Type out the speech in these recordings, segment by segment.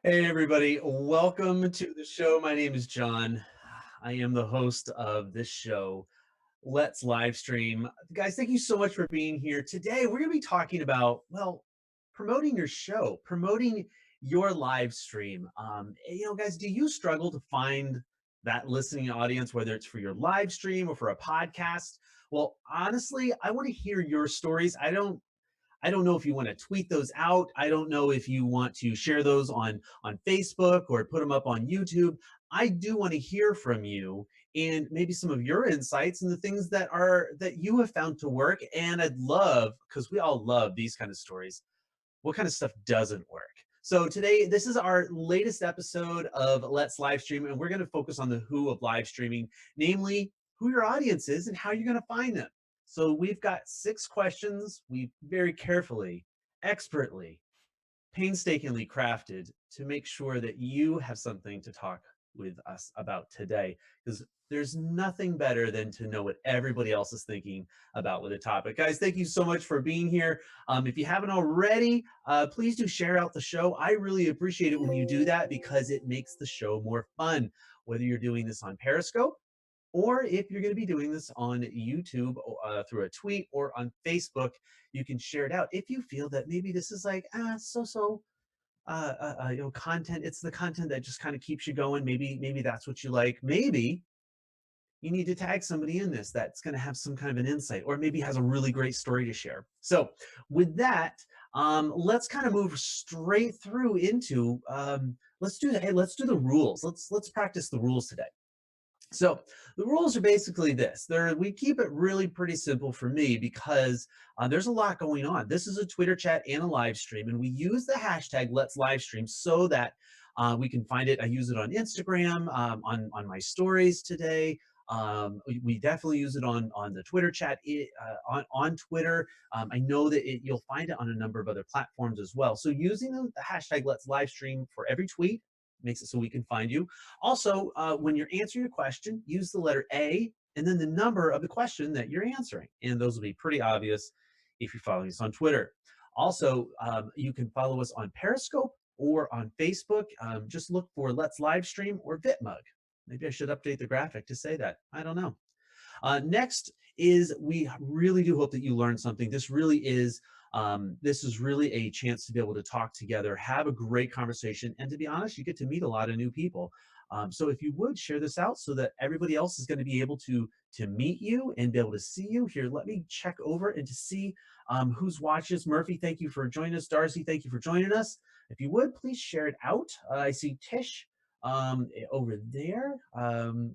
Hey, everybody. Welcome to the show. My name is John. I am the host of this show, Let's Livestream. Guys, thank you so much for being here. Today, we're going to be talking about, well, promoting your show, promoting your live stream. Guys, do you struggle to find that listening audience, whether it's for your live stream or for a podcast? Well, honestly, I want to hear your stories. I don't know if you want to tweet those out. I don't know if you want to share those on Facebook or put them up on YouTube. I do want to hear from you and maybe some of your insights and the things that you have found to work. And I'd love, because we all love these kind of stories, what kind of stuff doesn't work. So today, this is our latest episode of Let's Livestream, and we're going to focus on the who of live streaming, namely who your audience is and how you're going to find them. So we've got 6 questions we very carefully, expertly, painstakingly crafted to make sure that you have something to talk with us about today, because there's nothing better than to know what everybody else is thinking about with a topic. Guys, thank you so much for being here. If you haven't already, please do share out the show. I really appreciate it when you do that because it makes the show more fun, whether you're doing this on Periscope or if you're going to be doing this on YouTube through a tweet or on Facebook. You can share it out if you feel that maybe this is like content. It's the content that just kind of keeps you going. Maybe that's what you like. Maybe you need to tag somebody in this that's going to have some kind of an insight, or maybe has a really great story to share. So with that, let's kind of move straight through into let's do the rules. Let's practice the rules today. So the rules are basically this. We keep it really pretty simple for me because there's a lot going on. This is a Twitter chat and a live stream, and we use the hashtag Let's Livestream so that we can find it. I use it on Instagram, on my stories today. We definitely use it on the Twitter chat, on Twitter. I know that you'll find it on a number of other platforms as well. So using the hashtag Let's Livestream for every tweet makes it so we can find you. Also, when you're answering a question, use the letter A and then the number of the question that you're answering. And those will be pretty obvious if you're following us on Twitter. Also, you can follow us on Periscope or on Facebook. Just look for Let's Livestream or VitMug. Maybe I should update the graphic to say that. I don't know. Next is, we really do hope that you learned something. This is really a chance to be able to talk together, have a great conversation, and to be honest, you get to meet a lot of new people. So if you would share this out so that everybody else is going to be able to meet you and be able to see you. Here, let me check over and to see who's watching us. Murphy, thank you for joining us. Darcy, thank you for joining us. If you would, please share it out. I see Tish over there.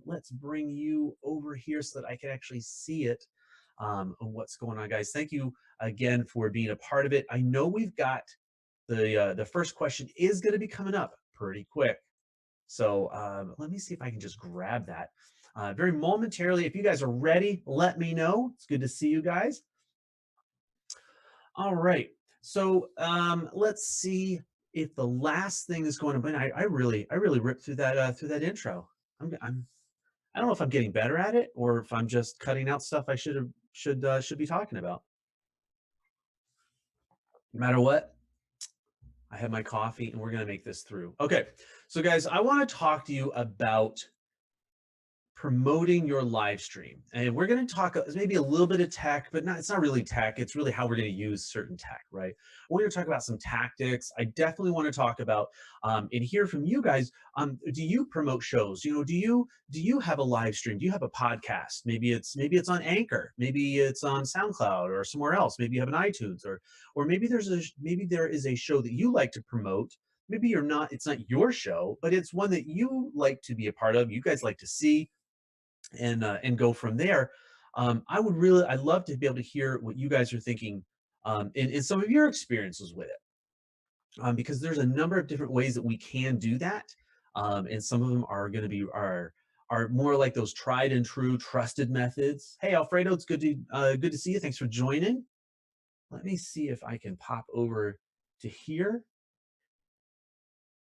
Let's bring you over here so that I can actually see it. What's going on, guys? Thank you again for being a part of it. I know we've got the first question is going to be coming up pretty quick. So let me see if I can just grab that very momentarily. If you guys are ready, let me know. It's good to see you guys. All right. So let's see if the last thing is going to be. I really ripped through that intro. I don't know if I'm getting better at it or if I'm just cutting out stuff I should be talking about. No matter what, I have my coffee and we're gonna make this through. Okay, so guys, I want to talk to you about promoting your live stream. And we're going to talk maybe a little bit of tech, but it's not really tech. It's really how we're going to use certain tech, right? We're going to talk about some tactics. I definitely want to talk about and hear from you guys. Do you promote shows? Do you have a live stream? Do you have a podcast? Maybe it's on Anchor. Maybe it's on SoundCloud or somewhere else. Maybe you have an iTunes, or maybe there is a show that you like to promote. Maybe it's not your show, but it's one that you like to be a part of. You guys like to see and go from there. I'd love to be able to hear what you guys are thinking in some of your experiences with it, because there's a number of different ways that we can do that, and some of them are going to be are more like those tried and true, trusted methods. Hey, Alfredo, it's good to see you. Thanks for joining. Let me see if I can pop over to here.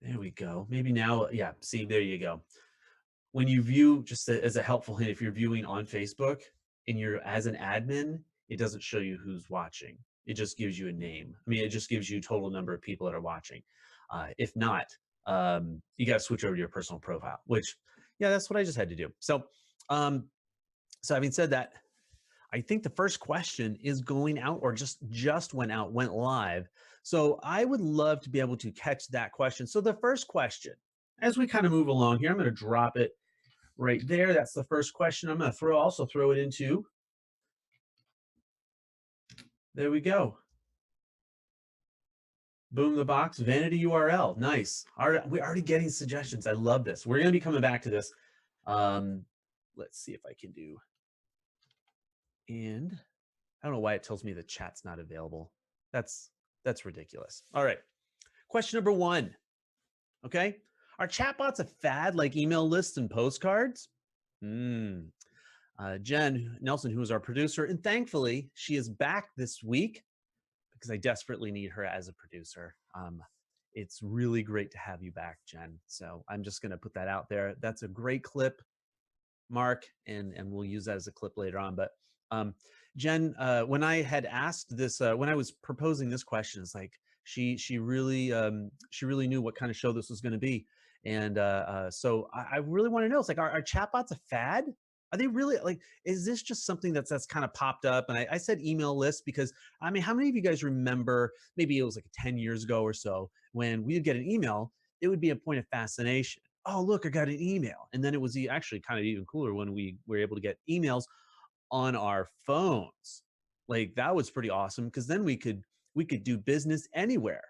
There we go. Maybe now, yeah. See, there you go. When you view, just as a helpful hint, if you're viewing on Facebook and you're as an admin, it doesn't show you who's watching. It just gives you a name. I mean, it just gives you total number of people that are watching. If not, you got to switch over to your personal profile, which, yeah, that's what I just had to do. Um, so having said that, I think the first question is going out or just went out, went live. So I would love to be able to catch that question. So the first question, as we kind of move along here, I'm going to drop it right there. That's the first question. I'm going to also throw it into, there we go. Boom the box, vanity URL. Nice. We're already getting suggestions. I love this. We're going to be coming back to this. Let's see if I can do. And I don't know why it tells me the chat's not available. That's ridiculous. All right. Question number 1. Okay. Are chatbots a fad like email lists and postcards? Jen Nelson, who is our producer, and thankfully she is back this week because I desperately need her as a producer. It's really great to have you back, Jen. So I'm just going to put that out there. That's a great clip, Mark, and we'll use that as a clip later on. But Jen, when I had asked this, when I was proposing this question, it's like she really knew what kind of show this was going to be, and so I really want to know. It's like, are chatbots a fad? Are they really, like, is this just something that's kind of popped up? And I said email list because, I mean, how many of you guys remember, maybe it was like 10 years ago or so, when we would get an email, it would be a point of fascination. Oh, look, I got an email. And then it was actually kind of even cooler when we were able to get emails on our phones. Like, that was pretty awesome because then we could do business anywhere.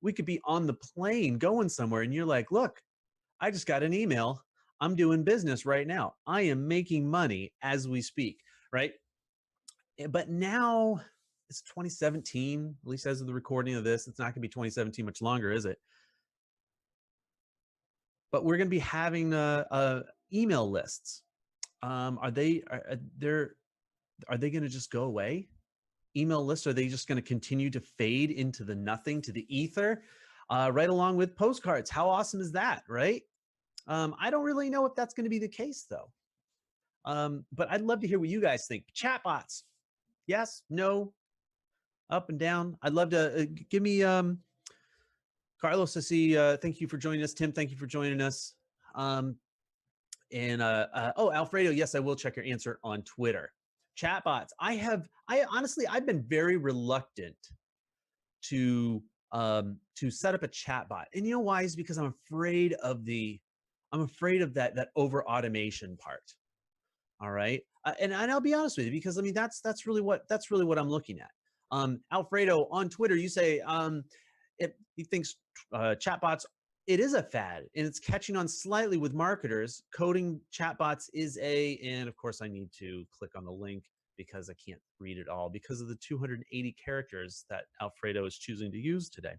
We could be on the plane going somewhere and you're like, look, I just got an email. I'm doing business right now. I am making money as we speak, right? But now it's 2017, at least as of the recording of this. It's not going to be 2017 much longer, is it? But we're going to be having email lists. Are they going to just go away? Email lists, are they just going to continue to fade into the nothing, to the ether, right along with postcards? How awesome is that, right? I don't really know if that's going to be the case, though. But I'd love to hear what you guys think. Chatbots, yes, no, up and down. I'd love to give me Carlos. I see. Thank you for joining us. Tim, thank you for joining us. Oh, Alfredo, yes, I will check your answer on Twitter. Chatbots. Honestly, I've been very reluctant to set up a chatbot, and you know why? Is because I'm afraid of that over automation part. All right, and I'll be honest with you, because I mean that's really what I'm looking at. Alfredo on Twitter, you say he thinks chatbots, it is a fad and it's catching on slightly with marketers. Coding chatbots is and of course I need to click on the link because I can't read it all because of the 280 characters that Alfredo is choosing to use today.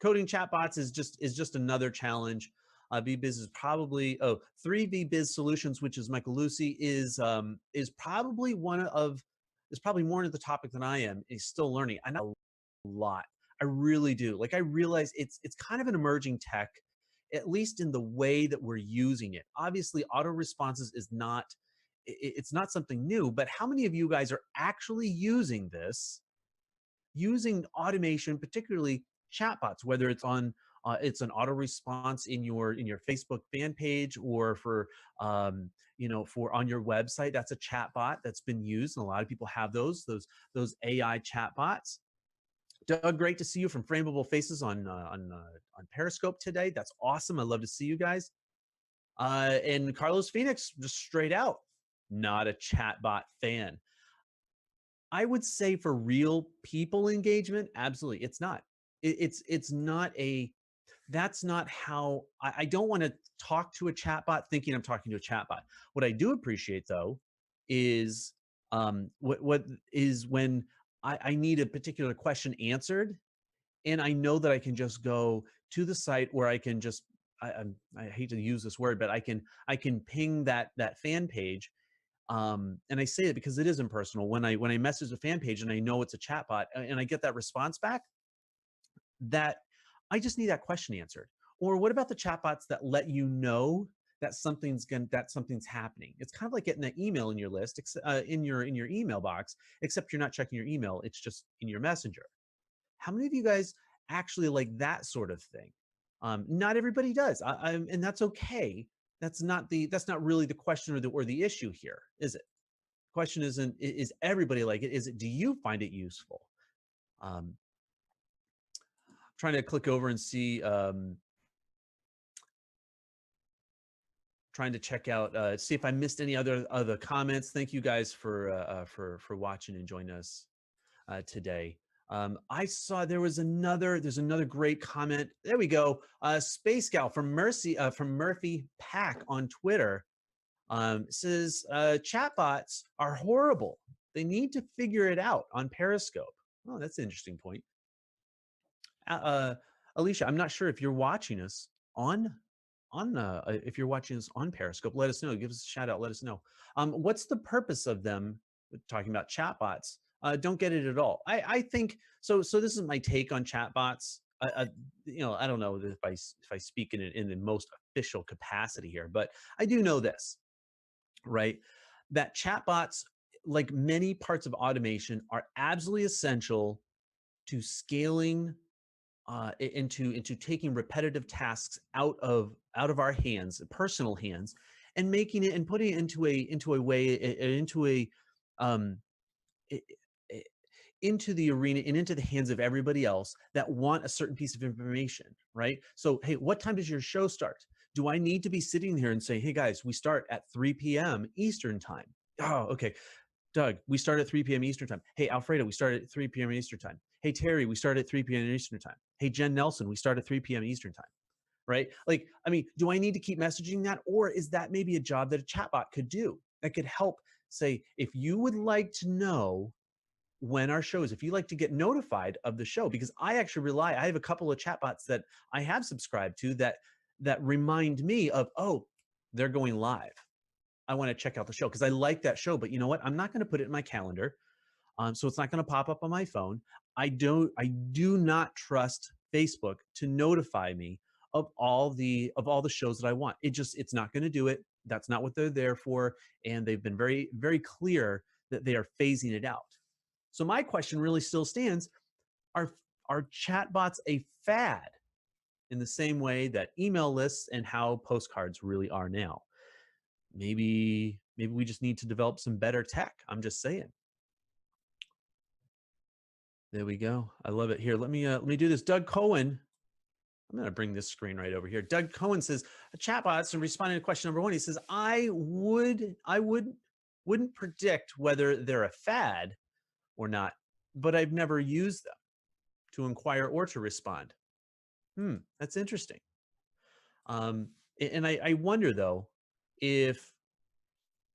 Coding chatbots is just another challenge. VBiz is probably 3VBiz Solutions, which is Michael Lucy, is probably more into the topic than I am. He's still learning. I know a lot. I really do. Like, I realize it's kind of an emerging tech, at least in the way that we're using it. Obviously, auto responses is not, it's not something new, but how many of you guys are actually using this, using automation, particularly chatbots, whether it's on it's an auto response in your Facebook fan page, or for for on your website? That's a chatbot that's been used, and a lot of people have those AI chatbots. Doug, great to see you from Frameable Faces on Periscope today. That's awesome. I love to see you guys. And Carlos Phoenix, just straight out, not a chatbot fan. I would say for real people engagement, absolutely, it's not. It's not a. That's not how. I don't want to talk to a chatbot thinking I'm talking to a chatbot. What I do appreciate, though, is what is when I need a particular question answered, and I know that I can just go to the site where I can just, I hate to use this word, but I can ping that fan page. And I say it because it is impersonal. When I message a fan page and I know it's a chatbot and I get that response back, that I just need that question answered. Or what about the chatbots that let you know that something's happening? It's kind of like getting an email in your list, in your email box, except you're not checking your email. It's just in your messenger. How many of you guys actually like that sort of thing? Not everybody does, and that's okay. That's not really the question or the issue here, is it? Question isn't is everybody like it? Is it do you find it useful? Um, Trying to click over and see. Trying to check out, see if I missed any other comments. Thank you guys for watching and joining us today. I saw there's another great comment. There we go. Space Gal from Murphy Pack on Twitter says chatbots are horrible. They need to figure it out on Periscope. Oh, that's an interesting point. Alicia, I'm not sure if you're watching us on if you're watching us on Periscope. Let us know. Give us a shout out. Let us know. What's the purpose of them talking about chatbots? Don't get it at all. I think so. So this is my take on chatbots. I don't know if I speak in the most official capacity here, but I do know this, right? That chatbots, like many parts of automation, are absolutely essential to scaling into taking repetitive tasks out of our hands, personal hands, and making it and putting it into a way into a um, i- i- into the arena and into the hands of everybody else that want a certain piece of information, right? So, hey, what time does your show start? Do I need to be sitting here and say, hey guys, we start at 3 p.m. Eastern time? Oh, okay. Doug, we start at 3 p.m. Eastern time. Hey, Alfredo, we start at 3 p.m. Eastern time. Hey, Terry, we start at 3 p.m. Eastern time. Hey, Jen Nelson, we start at 3 p.m. Eastern time. Right? Like, I mean, do I need to keep messaging that? Or is that maybe a job that a chatbot could do that could help say, if you would like to know when our show is, if you like to get notified of the show, because I actually I have a couple of chatbots that I have subscribed to that remind me of, oh, they're going live. I want to check out the show because I like that show. But you know what? I'm not going to put it in my calendar, so it's not going to pop up on my phone. I do not trust Facebook to notify me of all the shows that I want. It's not going to do it. That's not what they're there for, and they've been very very clear that they are phasing it out. So my question really still stands: Are chatbots a fad in the same way that email lists and how postcards really are now? Maybe we just need to develop some better tech. I'm just saying. There we go. I love it. Here, let me do this. Doug Cohen. I'm going to bring this screen right over here. Doug Cohen says, chatbots, and responding to question number one, he says, I wouldn't predict whether they're a fad or not, but I've never used them to inquire or to respond. That's interesting. And I wonder though, if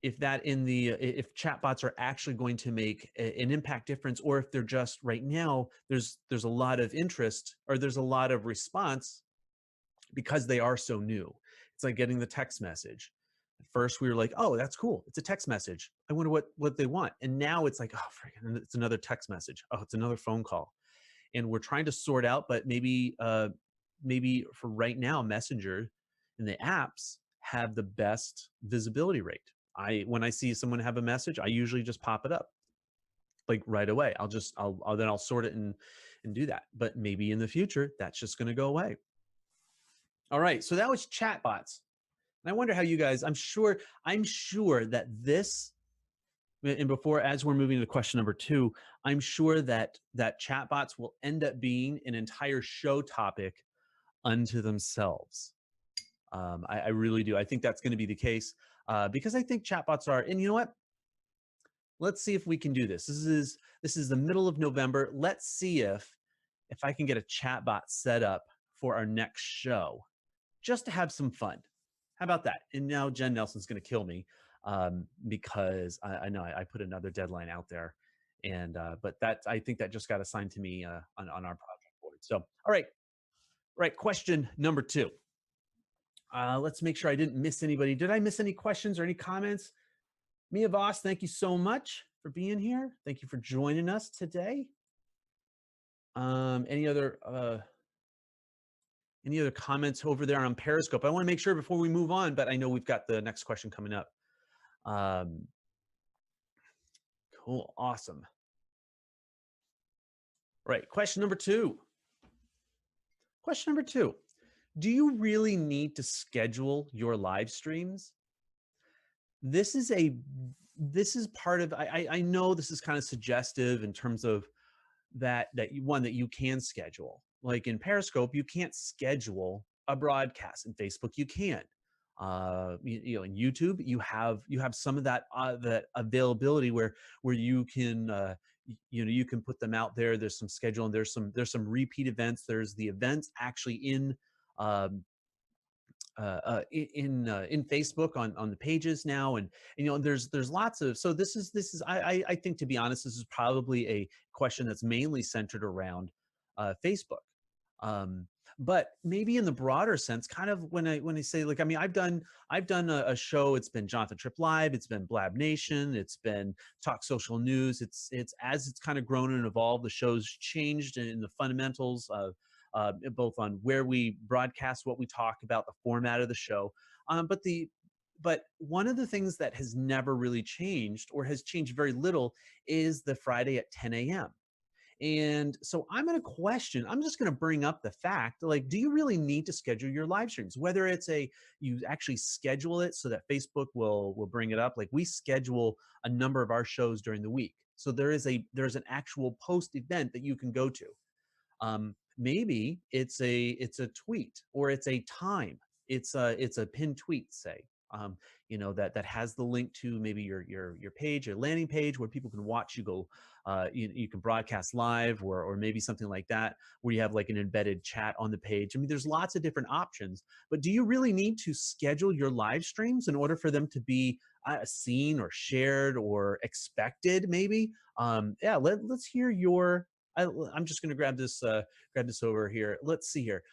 if chatbots are actually going to make an impact difference, or if they're just right now there's a lot of interest or there's a lot of response because they are so new. It's like getting the text message. At first we were like, oh, that's cool, it's a text message, I wonder what they want. And now it's like, oh freaking, it's another text message, oh, it's another phone call. And we're trying to sort out, but maybe for right now, Messenger and the apps have the best visibility rate. When I see someone have a message, I usually just pop it up like right away. I'll sort it and do that. But maybe in the future, that's just going to go away. All right, so that was chatbots. And I wonder how you guys. I'm sure that this. And before, as we're moving to question number two, I'm sure that chatbots will end up being an entire show topic unto themselves. I really do. I think that's going to be the case because I think chatbots are. And you know what? Let's see if we can do this. This is the middle of November. Let's see if I can get a chatbot set up for our next show, just to have some fun. How about that? And now Jen Nelson's going to kill me because I know I put another deadline out there, and but that I think that just got assigned to me on our project board. So all right. Question number two. Let's make sure I didn't miss anybody. Did I miss any questions or any comments? Mia Voss, thank you so much for being here. Thank you for joining us today. Any other comments over there on Periscope? I want to make sure before we move on, but I know we've got the next question coming up. Cool, awesome. Right, question number two. Question number two. Do you really need to schedule your live streams? This is a this is part of I know this is kind of suggestive in terms of that you can schedule. Like in Periscope, you can't schedule a broadcast. In Facebook, you can. In YouTube, you have some of that availability where you can you can put them out there. There's some schedule and there's some repeat events. There's the events actually um, in Facebook on the pages now, and there's lots of. So this is I think, to be honest, this is probably a question that's mainly centered around Facebook. Um, but maybe in the broader sense, kind of when I say, like, I mean, I've done a show. It's been Jonathan Trip Live. It's been Blab Nation. It's been Talk Social News. It's as it's kind of grown and evolved. The show's changed in the fundamentals of both on where we broadcast, what we talk about, the format of the show. But one of the things that has never really changed, or has changed very little, is the Friday at 10 a.m. And so I'm just going to bring up the fact, like, do you really need to schedule your live streams? Whether you actually schedule it so that Facebook will bring it up. Like, we schedule a number of our shows during the week. So there's an actual post event that you can go to. Maybe it's a tweet, or it's a time. It's a pinned tweet, say, that has the link to maybe your page, your landing page, where people can watch you go. You can broadcast live, or maybe something like that, where you have like an embedded chat on the page. I mean, there's lots of different options. But do you really need to schedule your live streams in order for them to be seen or shared or expected? Maybe. Yeah. Let's hear your. I'm just going to grab this over here. Let's see here.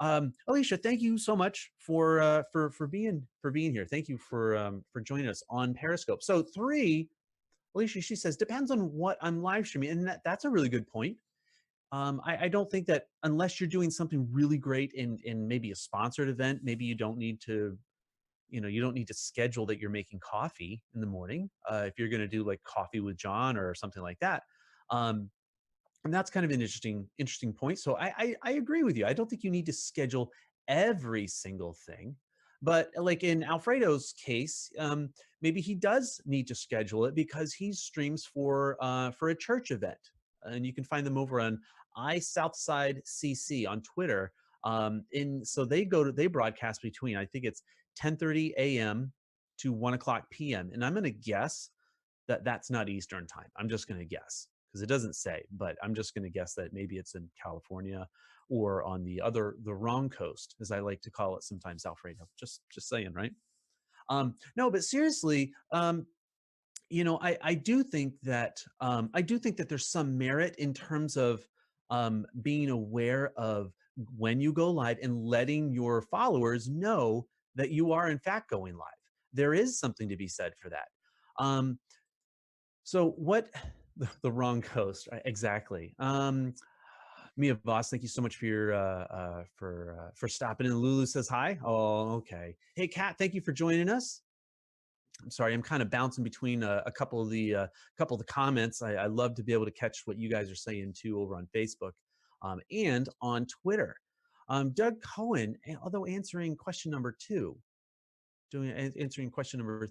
Alicia, thank you so much for being here. Thank you for joining us on Periscope. So three, Alicia, she says, depends on what I'm live streaming, and that's a really good point. I don't think that unless you're doing something really great in maybe a sponsored event, maybe you don't need to schedule that you're making coffee in the morning. If you're going to do like coffee with John or something like that. Um, and that's kind of an interesting point. So I agree with you. I don't think you need to schedule every single thing, but like in Alfredo's case, maybe he does need to schedule it because he streams for a church event, and you can find them over on iSouthside CC on Twitter. In so they broadcast between, I think it's 10:30 a.m. to 1 o'clock p.m. And I'm going to guess that that's not Eastern time. I'm just going to guess because it doesn't say, but I'm just going to guess that maybe it's in California or on the wrong coast, as I like to call it sometimes, Alfredo. Just saying, right? No, but seriously, I do think that there's some merit in terms of being aware of when you go live and letting your followers know that you are in fact going live. There is something to be said for that. Um, so what the wrong coast, right? Exactly. Mia Voss, thank you so much for stopping in. Lulu says hi. Oh, okay. Hey, Kat, thank you for joining us. I'm sorry, I'm kind of bouncing between a couple of the comments. I love to be able to catch what you guys are saying too over on Facebook and on Twitter. Doug Cohen, although answering question number two, answering question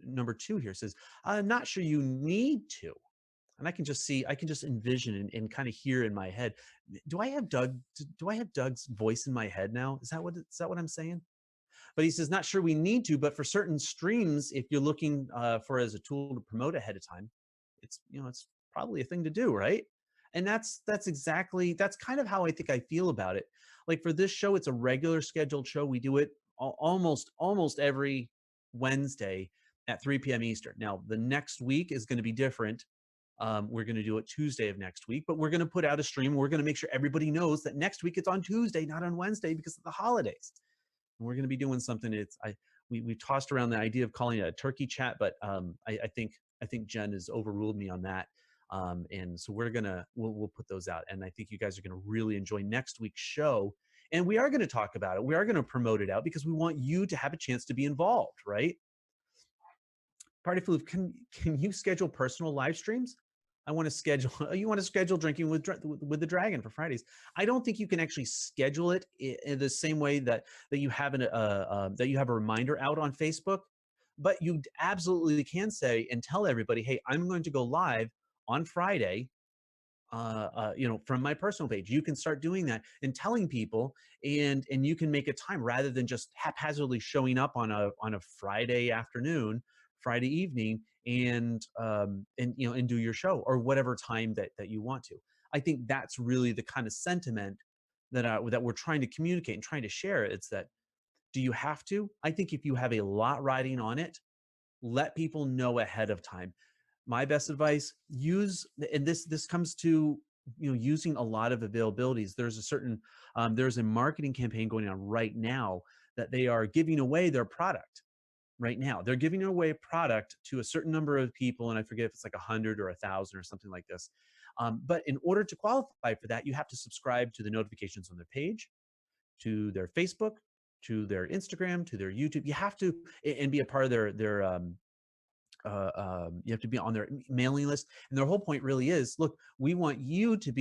number two here, says, I'm not sure you need to. And I can just envision and kind of hear in my head. Do I have Doug's voice in my head now? Is that what I'm saying? But he says, not sure we need to, but for certain streams, if you're looking for as a tool to promote ahead of time, it's probably a thing to do, right? And that's kind of how I think I feel about it. Like for this show, it's a regular scheduled show. We do it almost every Wednesday at 3 p.m. Eastern. Now, the next week is going to be different. We're going to do it Tuesday of next week, but we're going to put out a stream. We're going to make sure everybody knows that next week it's on Tuesday, not on Wednesday, because of the holidays. And we're going to be doing something. We tossed around the idea of calling it a turkey chat, but I think Jen has overruled me on that. And so we'll put those out, and I think you guys are going to really enjoy next week's show. And we are going to talk about it. We are going to promote it out because we want you to have a chance to be involved, right? Party Food, can you schedule personal live streams? I want to schedule, you want to schedule drinking with the dragon for Fridays. I don't think you can actually schedule it in the same way that you have that you have a reminder out on Facebook, but you absolutely can say and tell everybody, hey, I'm going to go live on Friday, from my personal page. You can start doing that and telling people, and you can make a time rather than just haphazardly showing up on a Friday afternoon, Friday evening, and do your show or whatever time that you want to. I think that's really the kind of sentiment that we're trying to communicate and trying to share. It's that, do you have to? I think if you have a lot riding on it, let people know ahead of time. My best advice, use, and this comes to, using a lot of availabilities. There's a marketing campaign going on right now that they are giving away their product. Right now they're giving away a product to a certain number of people, and I forget if it's like 100 or 1,000 or something like this. But in order to qualify for that, you have to subscribe to the notifications on their page, to their Facebook, to their Instagram, to their YouTube. You have to, and be a part of you have to be on their mailing list. And their whole point really is, look, we want you to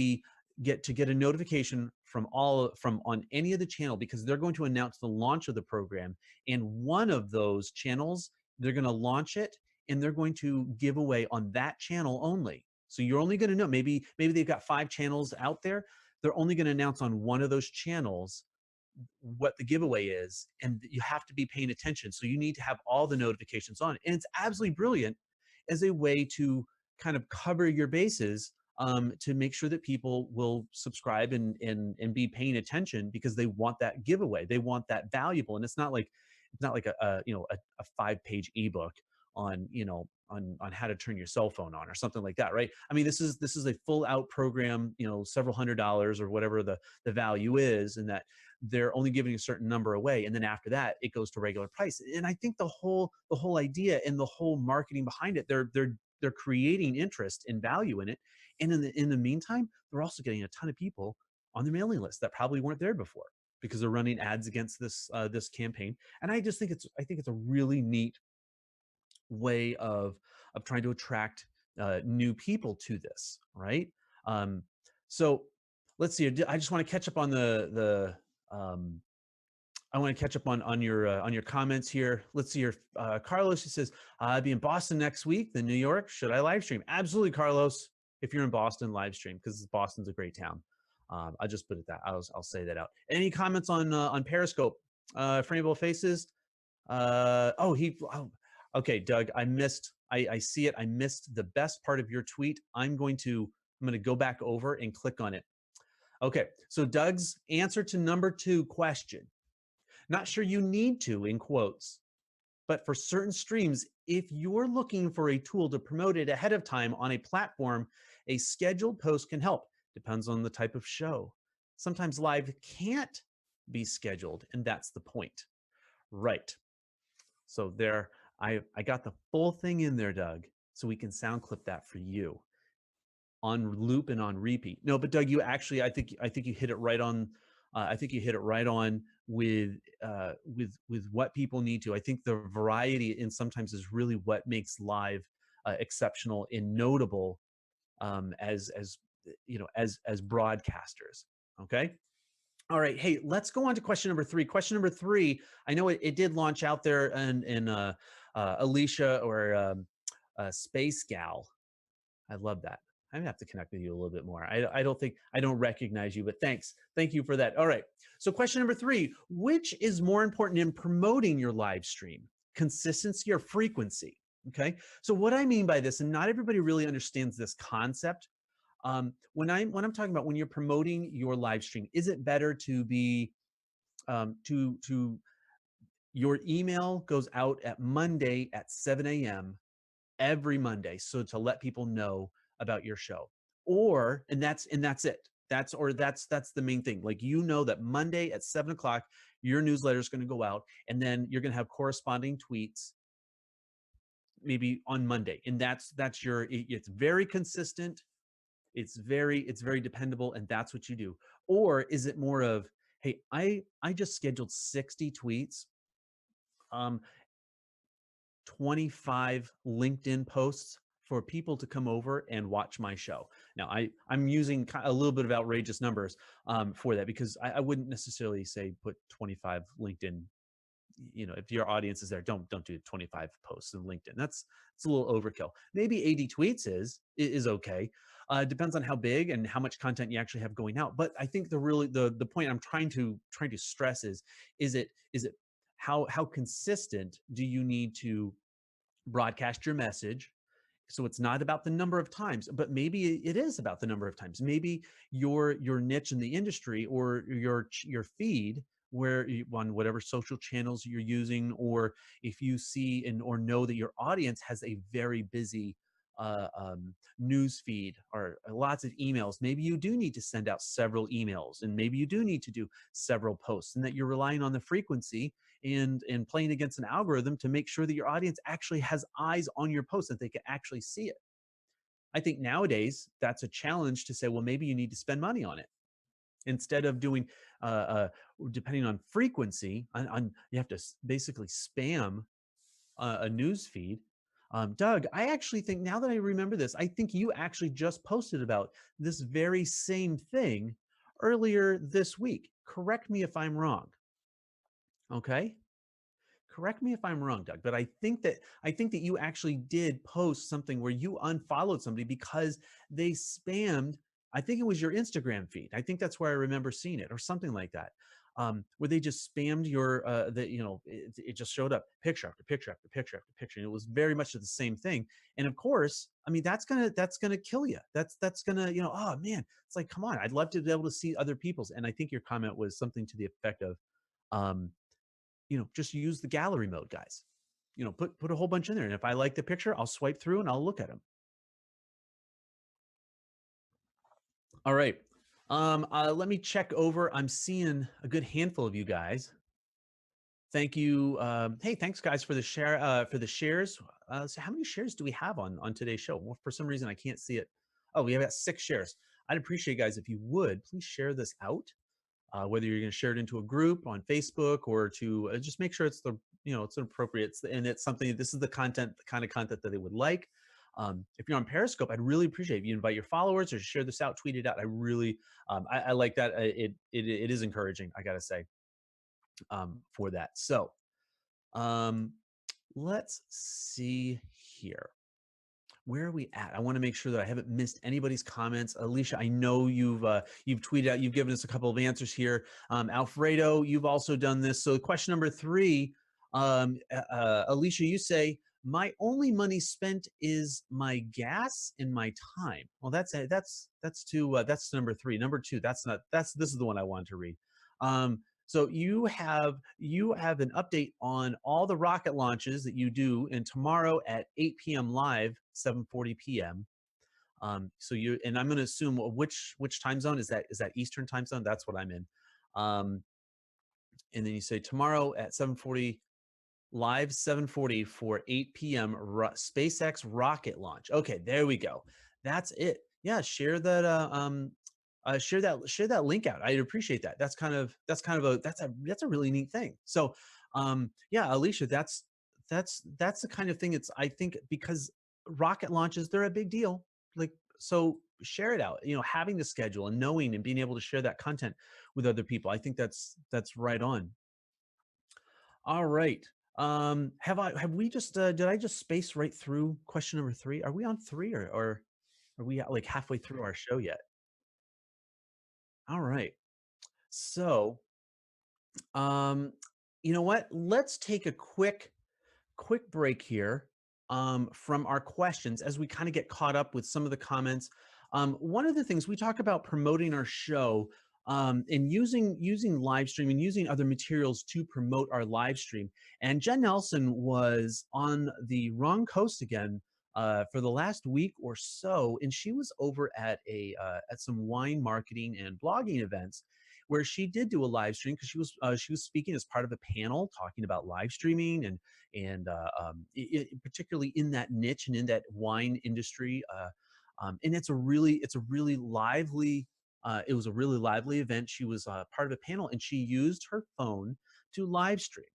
get a notification from on any of the channel, because they're going to announce the launch of the program. And one of those channels, they're going to launch it, and they're going to give away on that channel only. So you're only going to know, maybe they've got 5 channels out there. They're only going to announce on one of those channels what the giveaway is, and you have to be paying attention. So you need to have all the notifications on, and it's absolutely brilliant as a way to kind of cover your bases, to make sure that people will subscribe and be paying attention, because they want that giveaway, they want that valuable. And it's not like a 5-page ebook on on how to turn your cell phone on or something like that, right? I mean, this is a full out program, several $100s or whatever the value is, and that they're only giving a certain number away, and then after that it goes to regular price. And I think the whole idea and the whole marketing behind it, they're creating interest and value in it. And in the meantime, they're also getting a ton of people on their mailing list that probably weren't there before, because they're running ads against this campaign. And I think it's a really neat way of trying to attract new people to this, right? Um, so let's see. I just want to catch up on I want to catch up on your comments here. Let's see here. Carlos, he says, I'll be in Boston next week, then New York. Should I live stream? Absolutely, Carlos. If you're in Boston, live stream, because Boston's a great town. I'll just put it that. I'll say that out. Any comments on Periscope? Frameable Faces. Okay, Doug. I see it. I missed the best part of your tweet. I'm going to go back over and click on it. Okay, so Doug's answer to number 2 question. Not sure you need to, in quotes, but for certain streams, if you're looking for a tool to promote it ahead of time on a platform, a scheduled post can help. Depends on the type of show. Sometimes live can't be scheduled, and that's the point. Right. So there, I got the full thing in there, Doug, so we can sound clip that for you on loop and on repeat. No, but Doug, you actually, I think you hit it right on. I think you hit it right on with what people need to. I think the variety and sometimes is really what makes live exceptional and notable, as broadcasters. Okay. All right. Hey, let's go on to question number 3. Question number 3. I know it did launch out there, and Alicia, or Space Gal. I love that. I'm gonna have to connect with you a little bit more. I don't recognize you, but thanks. Thank you for that. All right. So question number 3, which is more important in promoting your live stream? Consistency or frequency? Okay. So what I mean by this, and not everybody really understands this concept. When I'm talking about when you're promoting your live stream, is it better to be to your email goes out at Monday at 7 a.m. every Monday, so to let people know about your show, and that's it. That's the main thing. Like, that Monday at 7 o'clock, your newsletter is going to go out, and then you're going to have corresponding tweets maybe on Monday, and it's very consistent. It's very dependable, and that's what you do. Or is it more of, hey, I just scheduled 60 tweets, um 25 LinkedIn posts, for people to come over and watch my show. Now, I'm using a little bit of outrageous numbers for that, because I wouldn't necessarily say put 25 LinkedIn. If your audience is there, don't do 25 posts in LinkedIn. It's a little overkill. Maybe 80 tweets is okay. Depends on how big and how much content you actually have going out. But I think the point I'm trying to stress is it how consistent do you need to broadcast your message? So it's not about the number of times, but maybe it is about the number of times. Maybe your niche in the industry, or your feed, where on whatever social channels you're using, or if you see or know that your audience has a very busy news feed, or lots of emails, maybe you do need to send out several emails, and maybe you do need to do several posts, and that you're relying on the frequency and playing against an algorithm to make sure that your audience actually has eyes on your post, that they can actually see it. I think nowadays that's a challenge to say, well, maybe you need to spend money on it instead of doing, depending on frequency, you have to basically spam a news feed. Doug, I actually think, now that I remember this, I think you actually just posted about this very same thing earlier this week. Correct me if I'm wrong. Okay. Correct me if I'm wrong, Doug, but I think that you actually did post something where you unfollowed somebody because they spammed. I think it was your Instagram feed. I think that's where I remember seeing it, or something like that, where they just spammed it just showed up picture after picture after picture after picture, and it was very much the same thing. And of course, I mean, that's gonna kill you. That's gonna, oh man, it's like, come on, I'd love to be able to see other people's. And I think your comment was something to the effect of, um, just use the gallery mode, guys. Put a whole bunch in there, and if I like the picture, I'll swipe through and I'll look at them. All right. Let me check over. I'm seeing a good handful of you guys. Thank you. Hey, thanks guys for the shares. So how many shares do we have on today's show? Well, for some reason I can't see it. Oh, we have got 6 shares. I'd appreciate, guys, if you would please share this out. Whether you're going to share it into a group on Facebook, or to just make sure it's appropriate, and it's something. This is the kind of content that they would like. If you're on Periscope, I'd really appreciate if you invite your followers or share this out, tweet it out. I really, I like that. It is encouraging, I gotta say, for that. So um, let's see here. Where are we at? I want to make sure that I haven't missed anybody's comments. Alicia, I know you've tweeted out, you've given us a couple of answers here. Alfredo, you've also done this. So question number 3, Alicia, you say, my only money spent is my gas and my time. Well, that's number 3. Number 2, this is the one I wanted to read. So you have an update on all the rocket launches that you do, and tomorrow at 8 p.m. live, 7:40 p.m. And I'm going to assume, which time zone is that? Is that Eastern time zone? That's what I'm in. And then you say tomorrow at 7:40 live, 7:40 for 8 p.m. SpaceX rocket launch. Okay, there we go. That's it. Yeah, share that link out. I'd appreciate that. That's a really neat thing. So yeah, Alicia, that's the kind of thing. It's, I think, because rocket launches, they're a big deal. Like, so share it out, having the schedule and knowing and being able to share that content with other people. I think that's right on. All right. Have we just did I just space right through question number 3? Are we on 3, or are we like halfway through our show yet? All right. So, um, you know what? Let's take a quick break here, from our questions as we kind of get caught up with some of the comments. One of the things we talk about, promoting our show, and using live stream and using other materials to promote our live stream. And Jen Nelson was on the wrong coast again for the last week or so, and she was over at some wine marketing and blogging events, where she did do a live stream, because she was speaking as part of a panel talking about live streaming, and particularly in that niche and in that wine industry. And it's a really lively. It was a really lively event. She was part of a panel, and she used her phone to live stream.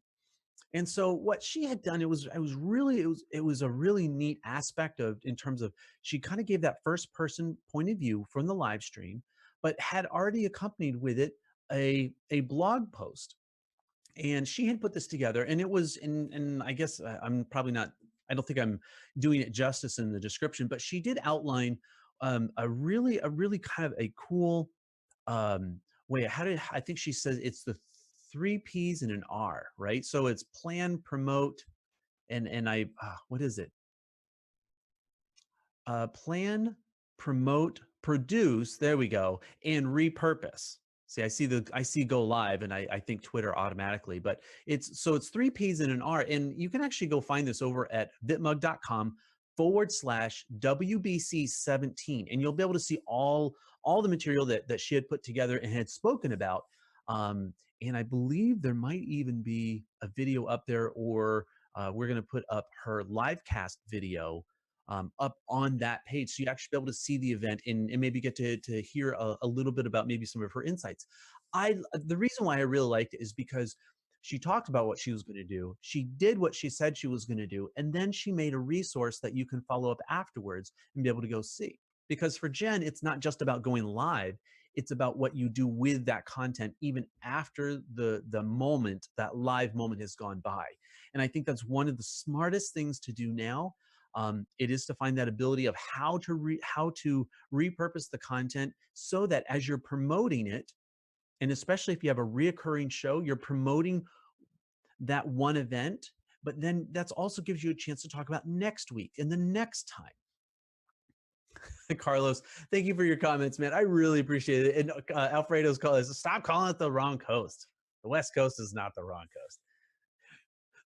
And so what she had done, it was a really neat aspect of, in terms of, she kind of gave that first person point of view from the live stream, but had already accompanied with it a blog post. And she had put this together, and it was in, and I guess I'm probably not, I don't think I'm doing it justice in the description, but she did outline a really kind of a cool way. How did, I think she says it's the three P's and an R, right? So it's plan, promote, and what is it? Plan, promote, produce. There we go, and repurpose. See, I see go live, and I think Twitter automatically, but it's three P's and an R, and you can actually go find this over at bitmug.com/WBC17, and you'll be able to see all the material that she had put together and had spoken about. Um, and I believe there might even be a video up there, or we're going to put up her live cast video up on that page, so you actually be able to see the event, and maybe get to hear a little bit about maybe some of her insights. The reason why I really liked it is because she talked about what she was going to do. She did what she said she was going to do, and then she made a resource that you can follow up afterwards and be able to go see. Because for Jen, it's not just about going live; it's about what you do with that content even after the moment, that live moment, has gone by. And I think that's one of the smartest things to do now. It is to find that ability of how to repurpose the content, so that as you're promoting it, and especially if you have a reoccurring show, you're promoting that one event, but then that's also gives you a chance to talk about next week and the next time. Carlos, thank you for your comments, man. I really appreciate it. And Alfredo's call is, stop calling it the wrong coast. The West Coast is not the wrong coast.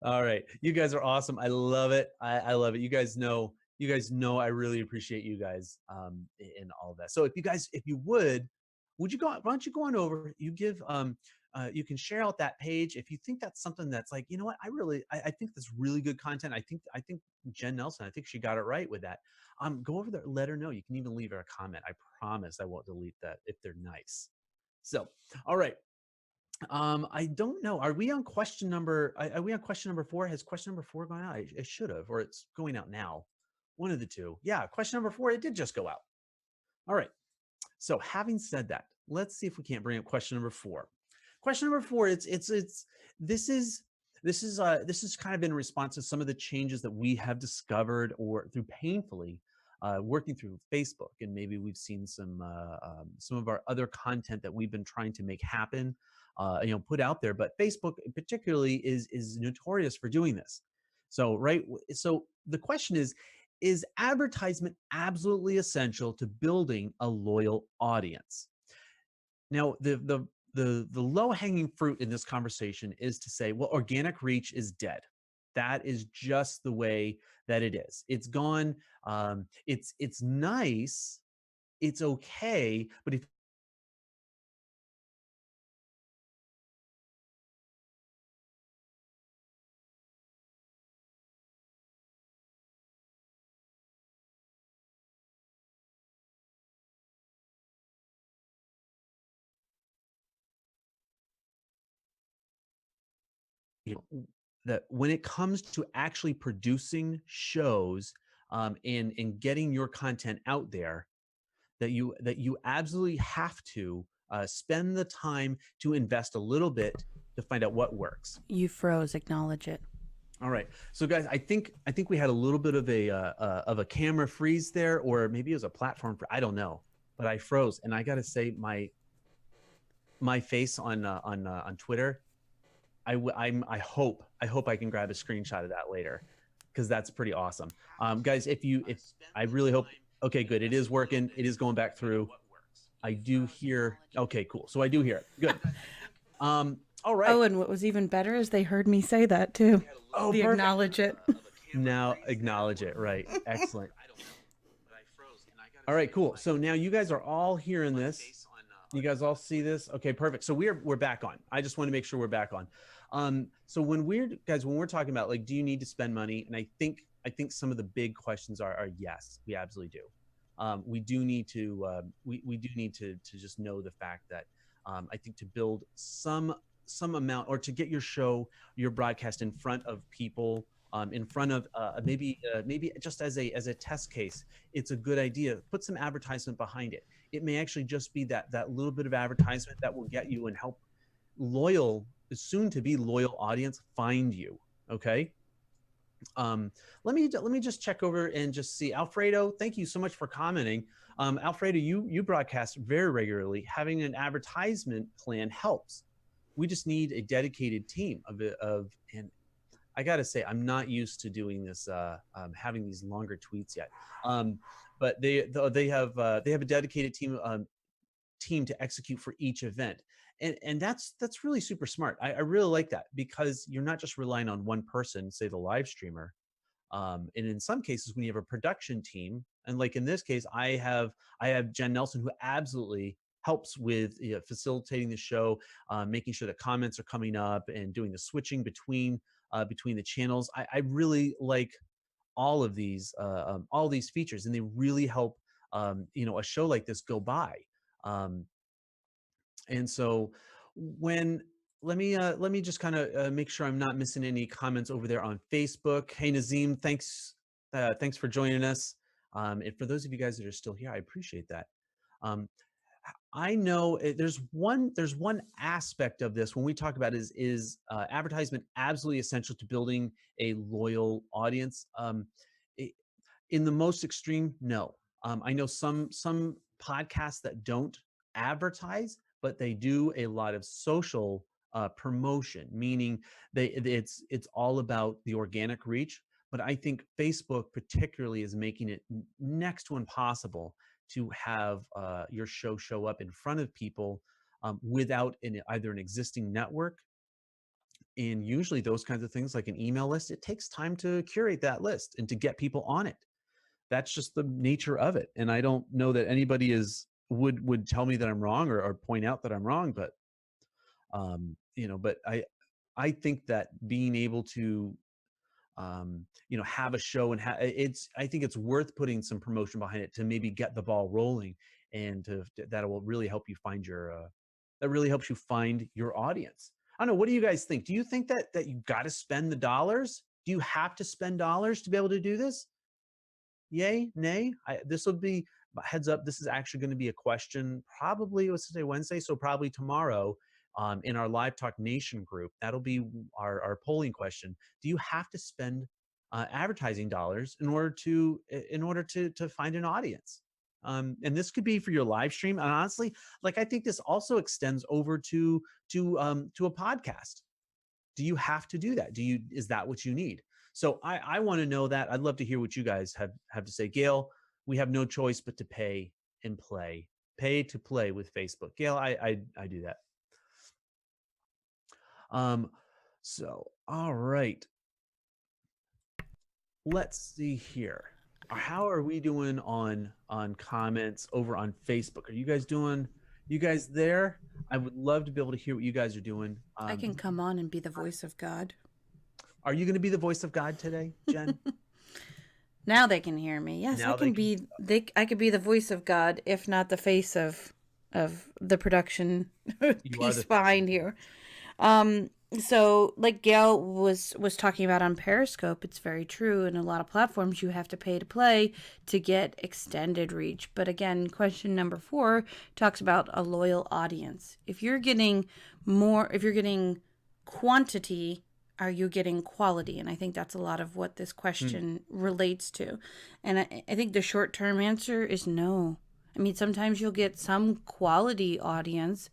All right. You guys are awesome. I love it. I love it. You guys know I really appreciate you guys in all of that. So if you would you go, why don't you go on over, you can share out that page. If you think that's something that's like, you know what, I think that's really good content. I think Jen Nelson, I think she got it right with that. Go over there, let her know. You can even leave her a comment. I promise I won't delete that if they're nice. So, all right. I don't know. Are we on question number? Are we on question number 4? Has question number 4 gone out? It should have, or it's going out now. One of the two. Yeah, question number 4. It did just go out. All right. So having said that, let's see if we can't bring up question number 4. Question number 4. This is kind of in response to some of the changes that we have discovered, or through painfully working through Facebook, and maybe we've seen some of our other content that we've been trying to make happen, put out there. But Facebook particularly is notorious for doing this. So so the question is advertisement absolutely essential to building a loyal audience? Now, the low-hanging fruit in this conversation is to say, well, organic reach is dead. That is just the way that it is. It's gone. It's nice. It's okay. But if that when it comes to actually producing shows, and getting your content out there, that you absolutely have to spend the time to invest a little bit to find out what works. You froze. Acknowledge it. All right, so guys, I think we had a little bit of a camera freeze there, or maybe it was a platform I don't know, but I froze, and I got to say my face on Twitter. I hope I can grab a screenshot of that later, because that's pretty awesome. Guys, if I really hope. Okay, good. It is working. It is going back through. I do hear. Okay, cool. So I do hear it. Good. All right. Oh, and what was even better is they heard me say that too. Oh, the perfect. Acknowledge it. Now acknowledge it. Right. Excellent. All right, cool. So now you guys are all hearing this. You guys all see this? Okay, perfect. So we're back on. I just want to make sure we're back on. So when we're talking about, like, do you need to spend money? And I think some of the big questions are yes, we absolutely do. We do need to we do need to just know the fact that I think to build some some amount, or to get your show, your broadcast in front of people, in front of maybe just as a test case, it's a good idea. Put some advertisement behind it. It may actually just be that little bit of advertisement that will get you and help loyal, soon to be loyal audience find you. Okay. Let me just check over and just see. Alfredo, thank you so much for commenting. Alfredo, you broadcast very regularly. Having an advertisement plan helps. We just need a dedicated team and I gotta say, I'm not used to doing this, having these longer tweets yet. But they have a dedicated team to execute for each event. And that's really super smart. I really like that, because you're not just relying on one person, say the live streamer. And in some cases, when you have a production team, and like in this case, I have Jen Nelson, who absolutely helps with facilitating the show, making sure that comments are coming up and doing the switching between the channels. I really like all of these features, and they really help a show like this go by. Um, and so when let me just kind of make sure I'm not missing any comments over there on Facebook. Hey Nazim, thanks for joining us. And for those of you guys that are still here, I appreciate that. Um, I know there's one aspect of this when we talk about is advertisement absolutely essential to building a loyal audience. In the most extreme, no. I know some podcasts that don't advertise, but they do a lot of social promotion, meaning it's all about the organic reach. But I think Facebook particularly is making it next to impossible to have your show up in front of people without either an existing network. And usually those kinds of things, like an email list, it takes time to curate that list and to get people on it. That's just the nature of it. And I don't know that anybody would tell me that I'm wrong, or point out that I'm wrong, but but I think that being able to have a show and I think it's worth putting some promotion behind it to maybe get the ball rolling, and that will really help you find that really helps you find your audience. I don't know. What do you guys think? Do you think that you got to spend the dollars? Do you have to spend dollars to be able to do this? Yay, nay? This will be, heads up, this is actually going to be a question, probably, what's today, Wednesday? So probably tomorrow, in our Live Talk Nation group. That'll be our polling question. Do you have to spend advertising dollars in order to find an audience? And this could be for your live stream. And honestly, like, I think this also extends over to a podcast. Do you have to do that? Is that what you need? So I want to know that. I'd love to hear what you guys have to say. Gail, we have no choice but to pay and play. Pay to play with Facebook. Gail, I do that. So all right. Let's see here. How are we doing on comments over on Facebook? Are you guys there? I would love to be able to hear what you guys are doing. I can come on and be the voice of God. Are you going to be the voice of God today, Jen? Now they can hear me. Yes, I could be the voice of God, if not the face of the production piece behind here. So like Gail was talking about on Periscope, it's very true. In a lot of platforms, you have to pay to play to get extended reach. But again, question number 4 talks about a loyal audience. If you're getting quantity, are you getting quality? And I think that's a lot of what this question relates to. And I think the short-term answer is no. I mean, sometimes you'll get some quality audience.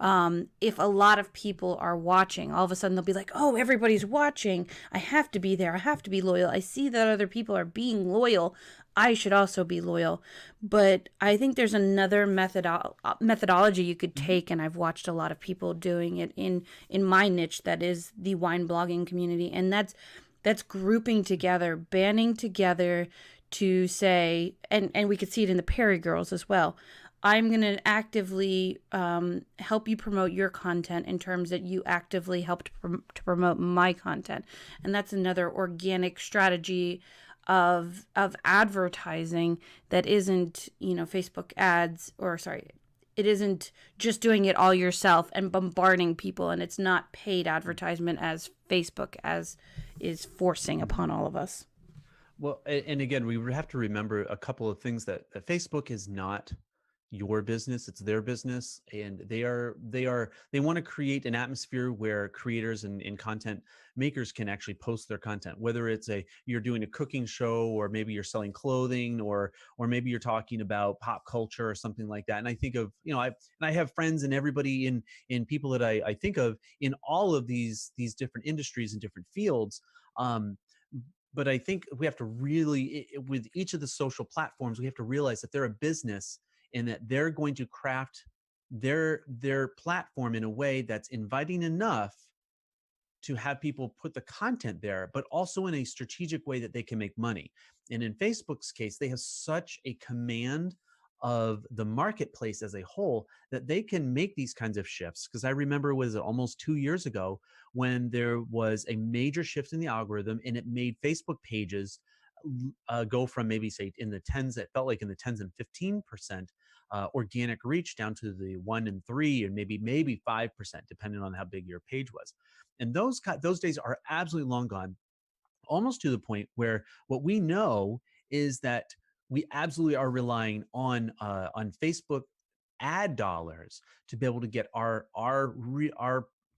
If a lot of people are watching, all of a sudden they'll be like, oh, everybody's watching. I have to be there. I have to be loyal. I see that other people are being loyal. I should also be loyal. But I think there's another methodology you could take, and I've watched a lot of people doing it in my niche, that is the wine blogging community. And that's grouping together, banding together to say, and we could see it in the Perry Girls as well. I'm going to actively help you promote your content in terms that you actively help to promote my content. And that's another organic strategy of advertising that isn't, Facebook ads, or sorry, It isn't just doing it all yourself and bombarding people, and it's not paid advertisement as Facebook as is forcing upon all of us. Well, and again, we have to remember a couple of things that Facebook is not your business, it's their business, and they want to create an atmosphere where creators and content makers can actually post their content, whether it's a you're doing a cooking show, or maybe you're selling clothing, or maybe you're talking about pop culture or something like that. And I think of, I have friends and everybody in people that I think of in all of these different industries and different fields. um but I think we have to really, with each of the social platforms, we have to realize that they're a business, and that they're going to craft their platform in a way that's inviting enough to have people put the content there, but also in a strategic way that they can make money. And in Facebook's case, they have such a command of the marketplace as a whole that they can make these kinds of shifts. Because I remember it was almost 2 years ago when there was a major shift in the algorithm, and it made Facebook pages go from maybe say in the tens, it felt like in the tens and 15% organic reach, down to the 1 and 3, and maybe 5%, depending on how big your page was. And those days are absolutely long gone, almost to the point where what we know is that we absolutely are relying on Facebook ad dollars to be able to get our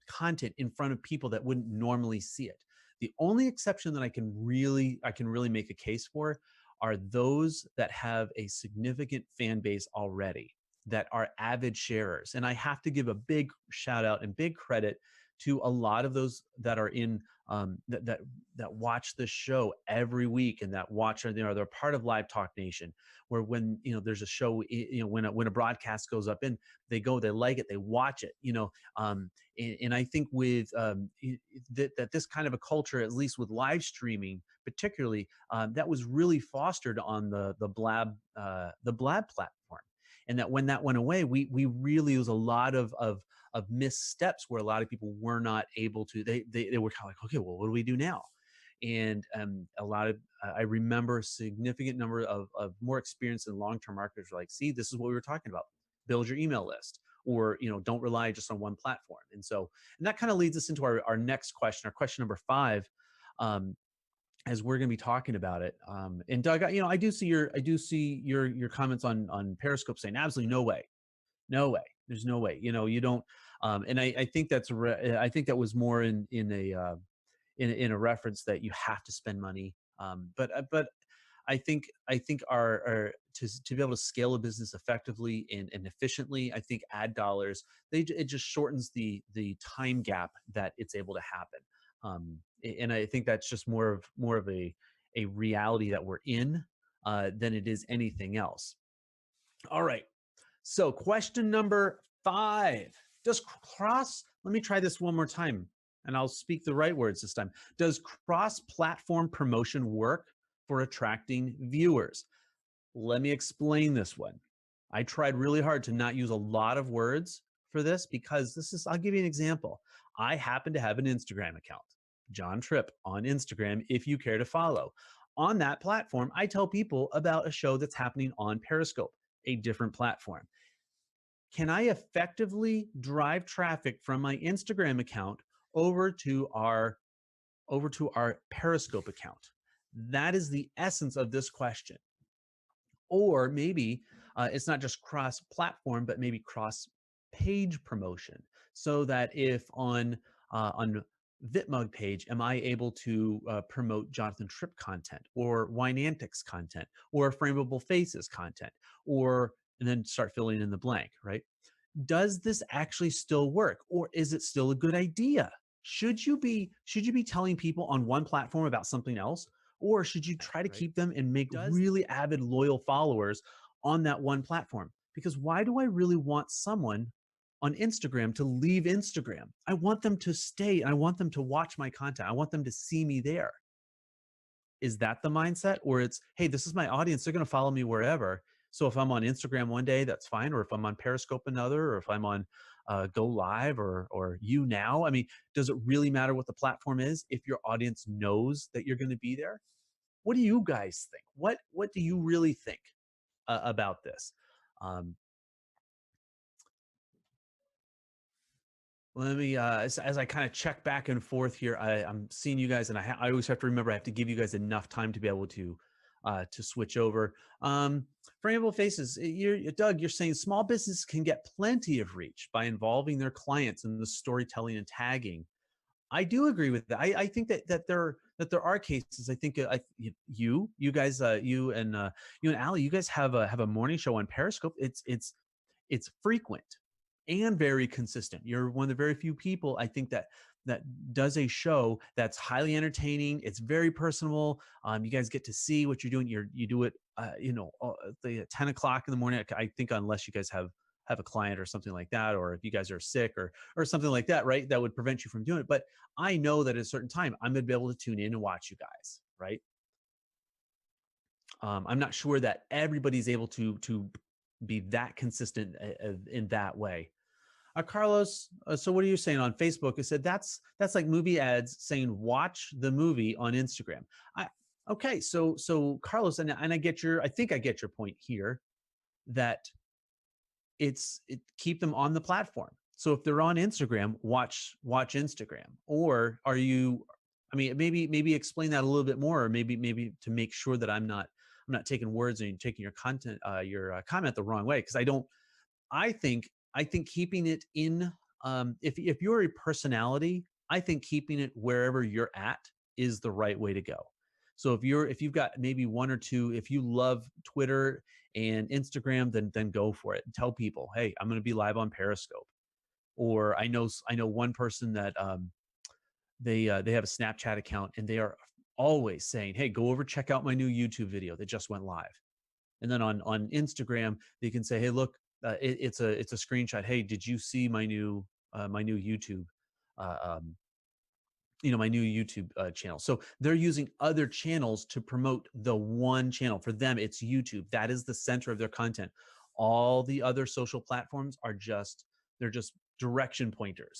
content in front of people that wouldn't normally see it. The only exception that I can really make a case for are those that have a significant fan base already, that are avid sharers. And I have to give a big shout out and big credit to a lot of those that are in that watch the show every week, and that watch, they're part of Live Talk Nation, where when there's a show, when a broadcast goes up, and they like it, they watch it, and I think with that this kind of a culture, at least with live streaming particularly, that was really fostered on the blab platform. And that when that went away, we really, was a lot of missteps where a lot of people were not able to, they were kind of like, okay, well, what do we do now? And a lot of I remember a significant number of more experienced and long-term marketers were like, see, this is what we were talking about: build your email list, or don't rely just on one platform. And that kind of leads us into our next question, our question number 5, as we're going to be talking about it. And Doug, I do see your comments on Periscope saying absolutely no way, no way. There's no way. You don't. And I think I think that was more in a reference that you have to spend money. But I think our to be able to scale a business effectively and efficiently, I think ad dollars, it just shortens the time gap that it's able to happen. And I think that's just more of a reality that we're in, than it is anything else. All right. So, question number 5. Let me try this one more time, and I'll speak the right words this time. Does cross platform promotion work for attracting viewers? Let me explain this one. I tried really hard to not use a lot of words for this, because I'll give you an example. I happen to have an Instagram account, John Tripp on Instagram, if you care to follow. On that platform, I tell people about a show that's happening on Periscope, a different platform. Can I effectively drive traffic from my Instagram account over to our Periscope account? That is the essence of this question. Or maybe it's not just cross platform, but maybe cross page promotion, so that if on Vitmug page, am I able to promote Jonathan Tripp content, or Wine Antics content, or Frameable Faces content, or and then start filling in the blank, right? Does this actually still work, or is it still a good idea? Should you be telling people on one platform about something else, or should you try to Right. keep them and make Does really avid loyal followers on that one platform? Because why do I really want someone on Instagram to leave Instagram? I want them to stay. I want them to watch my content. I want them to see me there. Is that the mindset? Or it's, hey, this is my audience, they're going to follow me wherever. So if I'm on Instagram one day, that's fine. Or if I'm on Periscope another, or if I'm on Go Live, or You Now. I mean, does it really matter what the platform is if your audience knows that you're going to be there? What do you guys think? What do you really think about this? Um, Let me, as I kind of check back and forth here, I'm seeing you guys, and I always have to remember I have to give you guys enough time to be able to switch over. For Able Faces, Doug, you're saying small business can get plenty of reach by involving their clients in the storytelling and tagging. I do agree with that. I think that there are cases. I think you guys, you and Allie, you guys have a morning show on Periscope. It's frequent and very consistent. You're one of the very few people I think that does a show that's highly entertaining. It's very personable. You guys get to see what you're doing. You do it, the 10 o'clock in the morning. I think unless you guys have a client or something like that, or if you guys are sick or something like that, right? That would prevent you from doing it. But I know that at a certain time, I'm going to be able to tune in and watch you guys, right? I'm not sure that everybody's able to be that consistent in that way. Carlos, so what are you saying on Facebook? I said that's like movie ads saying watch the movie on Instagram. I okay, so Carlos, and I think I get your point here that keep them on the platform. So if they're on Instagram, watch Instagram. Or are you? I mean, maybe explain that a little bit more, or maybe to make sure that I'm not taking words and taking your content your comment the wrong way, because I don't. I think keeping it in, if you're a personality, I think keeping it wherever you're at is the right way to go. So if you've got maybe one or two, if you love Twitter and Instagram, then go for it. Tell people, hey, I'm going to be live on Periscope. Or I know one person that they have a Snapchat account, and they are always saying, hey, go over, check out my new YouTube video that just went live. And then on Instagram, they can say, hey, look, it's a screenshot. Hey, did you see my new YouTube, uh, um, my new YouTube channel? So they're using other channels to promote the one channel. For them, it's YouTube. That is the center of their content. All the other social platforms they're just direction pointers.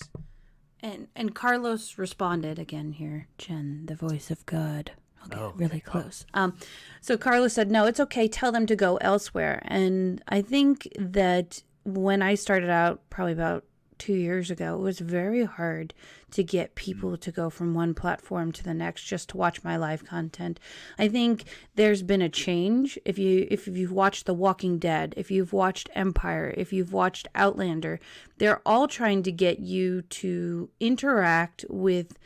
And Carlos responded again here, Jen, the voice of God. I'll get Oh, really okay. Oh, close. So Carlos said, no, it's okay. Tell them to go elsewhere. And I think that when I started out, probably about 2 years ago, it was very hard to get mm, people to go from one platform to the next just to watch my live content. I think there's been a change. If you've watched The Walking Dead, if you've watched Empire, if you've watched Outlander, they're all trying to get you to interact with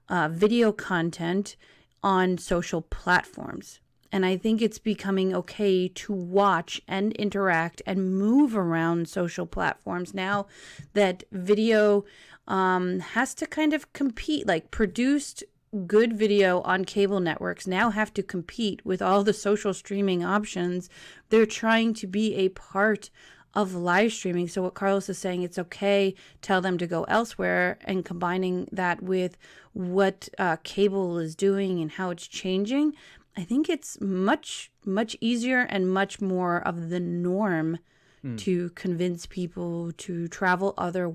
video content on social platforms. And I think it's becoming okay to watch and interact and move around social platforms now that video has to kind of compete, like produced good video on cable networks now have to compete with all the social streaming options. They're trying to be a part of live streaming. So what Carlos is saying, it's okay, tell them to go elsewhere, and combining that with what cable is doing and how it's changing, I think it's much, much easier and much more of the norm mm, to convince people to travel other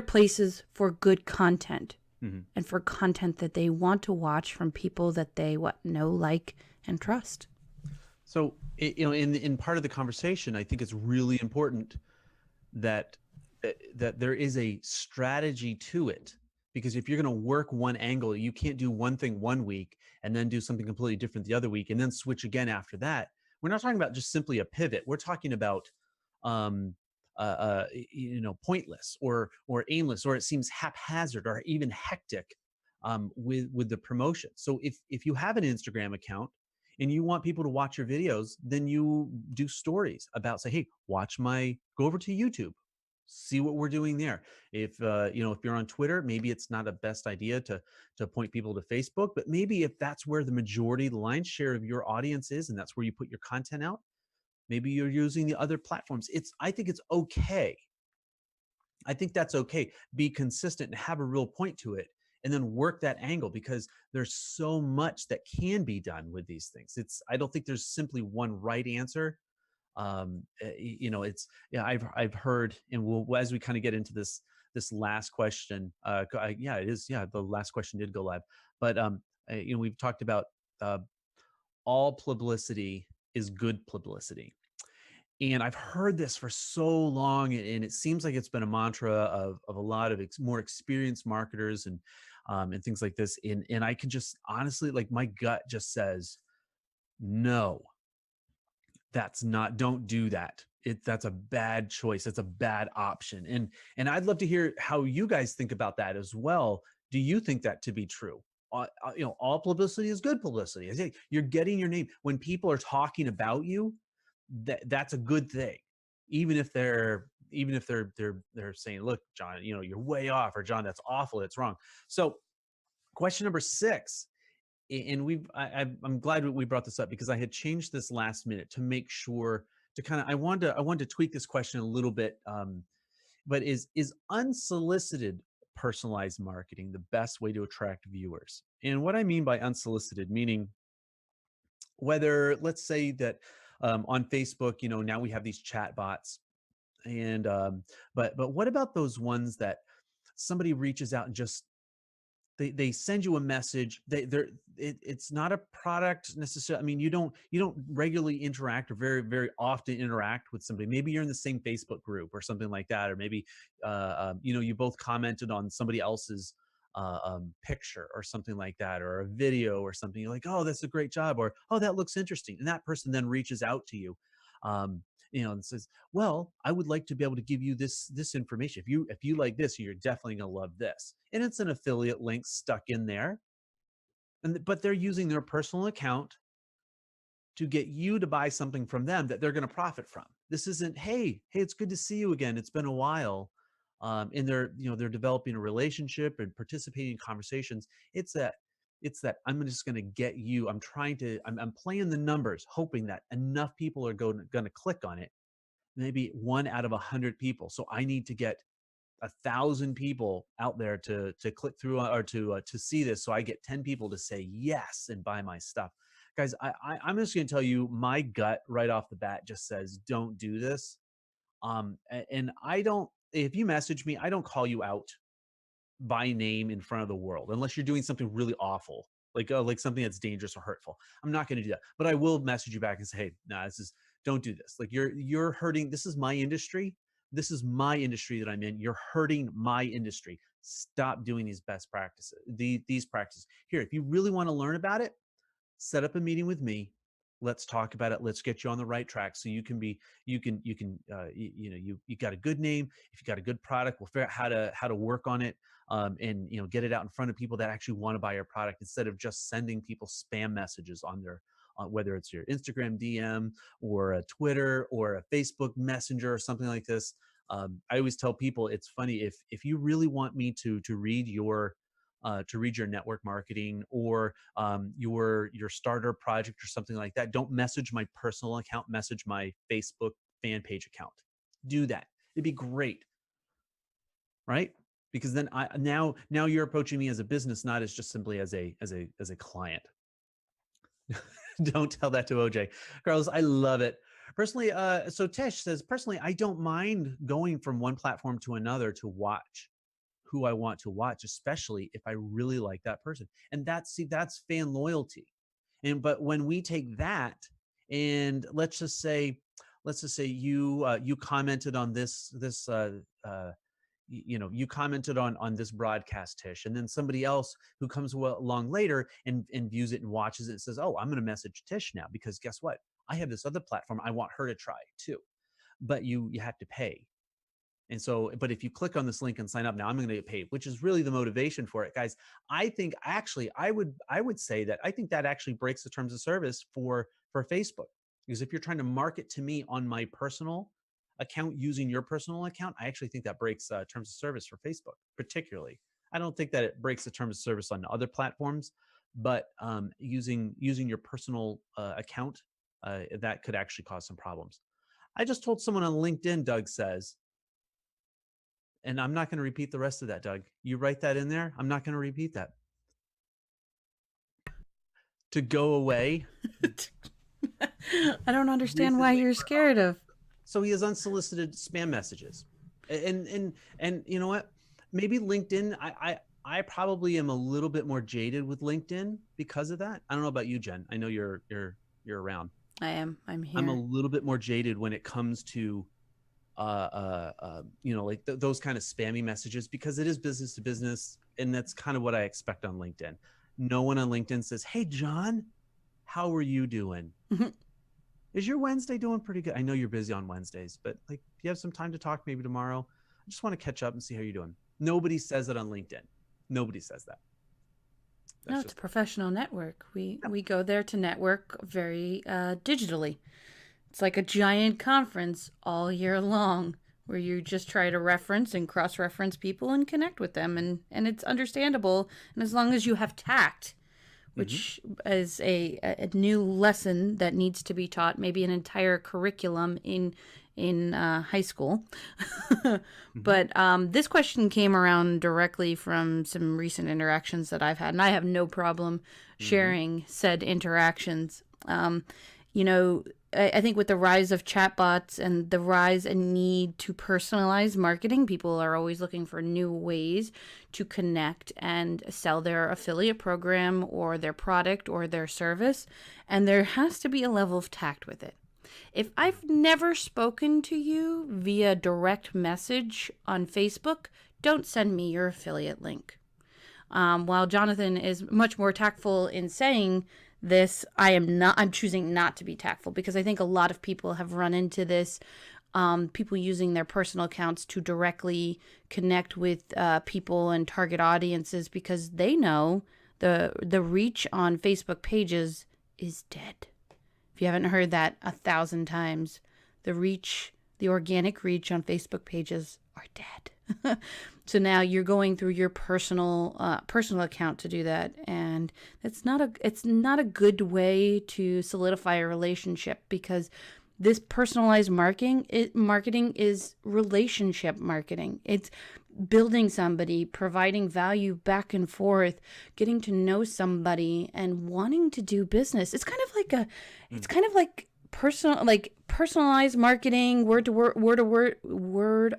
places for good content mhm. and for content that they want to watch from people that they know, like, and trust. So in part of the conversation, I think it's really important that that there is a strategy to it, because if you're going to work one angle, you can't do one thing one week and then do something completely different the other week and then switch again after that. We're not talking about just simply a pivot. We're talking about um pointless or aimless, or it seems haphazard or even hectic with the promotion. So if you have an Instagram account and you want people to watch your videos, then you do stories about, say, hey, go over to YouTube, see what we're doing there. If you're on Twitter, maybe it's not a best idea to point people to Facebook, but maybe if that's where the majority, the lion's share of your audience is, and that's where you put your content out, maybe you're using the other platforms. I think it's okay. I think that's okay. Be consistent and have a real point to it, and then work that angle, because there's so much that can be done with these things. I don't think there's simply one right answer. It's, yeah, I've heard, and as we kind of get into this last question, yeah, it is, yeah, the last question did go live, but we've talked about uh, all publicity is good publicity. And I've heard this for so long, and it seems like it's been a mantra of a lot of more experienced marketers and things like this. And I can just honestly, like, my gut just says, no, that's not, don't do that. That's a bad choice. It's a bad option. And I'd love to hear how you guys think about that as well. Do you think that to be true? All publicity is good publicity. I say you're getting your name when people are talking about you. That's a good thing, even if they're saying, "Look, John, you're way off," or "John, that's awful. It's wrong." So, question number 6, and I'm glad we brought this up because I had changed this last minute to make sure to kind of I wanted to tweak this question a little bit. But is unsolicited personalized marketing the best way to attract viewers? And what I mean by unsolicited, meaning whether, let's say that on Facebook, now we have these chat bots, and but what about those ones that somebody reaches out and just they send you a message. It's not a product necessarily. I mean, you don't regularly interact or very very often interact with somebody. Maybe you're in the same Facebook group or something like that, or maybe you both commented on somebody else's picture or something like that, or a video or something. You're like, oh, that's a great job, or oh, that looks interesting, and that person then reaches out to you. Um, and says, well, I would like to be able to give you this information. If you like this, you're definitely going to love this. And it's an affiliate link stuck in there. But they're using their personal account to get you to buy something from them that they're going to profit from. This isn't, hey, it's good to see you again. It's been a while. And they're developing a relationship and participating in conversations. It's that I'm just going to get you. I'm playing the numbers, hoping that enough people are going to click on it. Maybe 1 out of 100 people. So I need to get 1,000 people out there to click through or to see this. So I get 10 people to say yes and buy my stuff. Guys, I'm just going to tell you, my gut right off the bat just says, don't do this. And I don't. If you message me, I don't call you out by name in front of the world unless you're doing something really awful, like something that's dangerous or hurtful. I'm not going to do that, but I will message you back and say, hey, nah, don't do this. Like, you're hurting. This is my industry. This is my industry that I'm in. You're hurting my industry. Stop doing these best practices, these practices here. If you really want to learn about it, set up a meeting with me. Let's talk about it. Let's get you on the right track so you can you got a good name. If you got a good product, we'll figure out how to work on it, and get it out in front of people that actually want to buy your product, instead of just sending people spam messages on their whether it's your Instagram DM or a Twitter or a Facebook Messenger or something like this. I always tell people, it's funny, if you really want me to read your network marketing or your starter project or something like that, don't message my personal account. Message my Facebook fan page account. Do that. It'd be great, right? Because then now you're approaching me as a business, not as just simply as a client. Don't tell that to OJ. Carlos, I love it. Personally, so Tish says, personally, I don't mind going from one platform to another to watch who I want to watch, especially if I really like that person. And that's fan loyalty. But when we take that, and let's just say you commented on this you commented on this broadcast, Tish, and then somebody else who comes along later and views it and watches it and says, oh, I'm going to message Tish now because guess what, I have this other platform I want her to try too, but you have to pay. And so, but if you click on this link and sign up now, I'm going to get paid, which is really the motivation for it, guys. I think actually, I would say that I think that actually breaks the terms of service for Facebook, because if you're trying to market to me on my personal account using your personal account, I actually think that breaks terms of service for Facebook, particularly. I don't think that it breaks the terms of service on other platforms, but using your personal account, that could actually cause some problems. I just told someone on LinkedIn, Doug says, and I'm not going to repeat the rest of that, Doug. You write that in there. I'm not going to repeat that. To go away. I don't understand why you're scared of. So he has unsolicited spam messages, and you know what? Maybe LinkedIn. I probably am a little bit more jaded with LinkedIn because of that. I don't know about you, Jen. I know you're around. I'm I'm a here. little bit more jaded when it comes to like those kind of spammy messages, because it is business to business, and that's kind of what I expect on LinkedIn. No one on LinkedIn says, "Hey, John, how are you doing? Is your Wednesday doing pretty good? I know you're busy on Wednesdays, but like, do you have some time to talk maybe tomorrow? I just want to catch up and see how you're doing." Nobody says it on LinkedIn. Nobody says that. No, That's it's a just professional network. We yeah. we go there to network very digitally. It's like a giant conference all year long where you just try to reference and cross reference people and connect with them, and it's understandable, and as long as you have tact, Mm-hmm. which is a new lesson that needs to be taught, maybe an entire curriculum in high school. Mm-hmm. But this question came around directly from some recent interactions that I've had, and I have no problem Mm-hmm. sharing said interactions. You know, I think with the rise of chatbots and the rise and need to personalize marketing, people are always looking for new ways to connect and sell their affiliate program or their product or their service. And there has to be a level of tact with it. If I've never spoken to you via direct message on Facebook, don't send me your affiliate link. While Jonathan is much more tactful in saying this, I am not. I'm choosing not to be tactful because I think a lot of people have run into this. People using their personal accounts to directly connect with people and target audiences because they know the reach on Facebook pages is dead. If you haven't heard that 1,000 times, the reach, the organic reach on Facebook pages are dead. So now you're going through your personal account to do that, and it's not a good way to solidify a relationship because this personalized marketing is relationship marketing. It's building somebody, providing value back and forth, getting to know somebody and wanting to do business. It's kind of like personalized marketing, word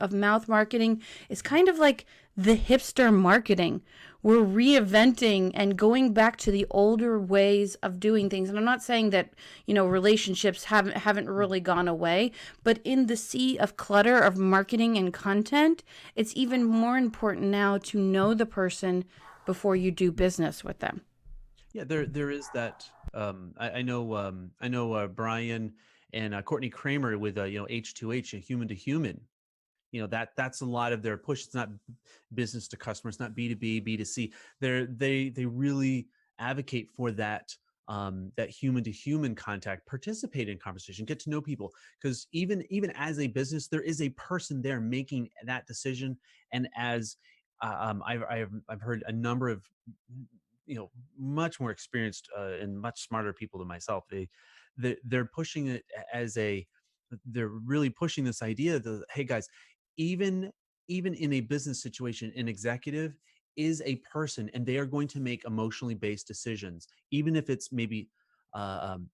of mouth marketing. It's kind of like the hipster marketing. We're reinventing and going back to the older ways of doing things. And I'm not saying that, relationships haven't really gone away, but in the sea of clutter of marketing and content, it's even more important now to know the person before you do business with them. Yeah, there is that. I know Brian and Courtney Kramer with H2H, human to human. That's a lot of their push. It's not business to customer. It's not B2B, B2C. They really advocate for that human to human contact, participate in conversation, get to know people, because even as a business, there is a person there making that decision. And as I've heard a number of much more experienced and much smarter people than myself. They're pushing it as a they're really pushing this idea that, hey guys, even even in a business situation, an executive is a person, and they are going to make emotionally based decisions, even if it's maybe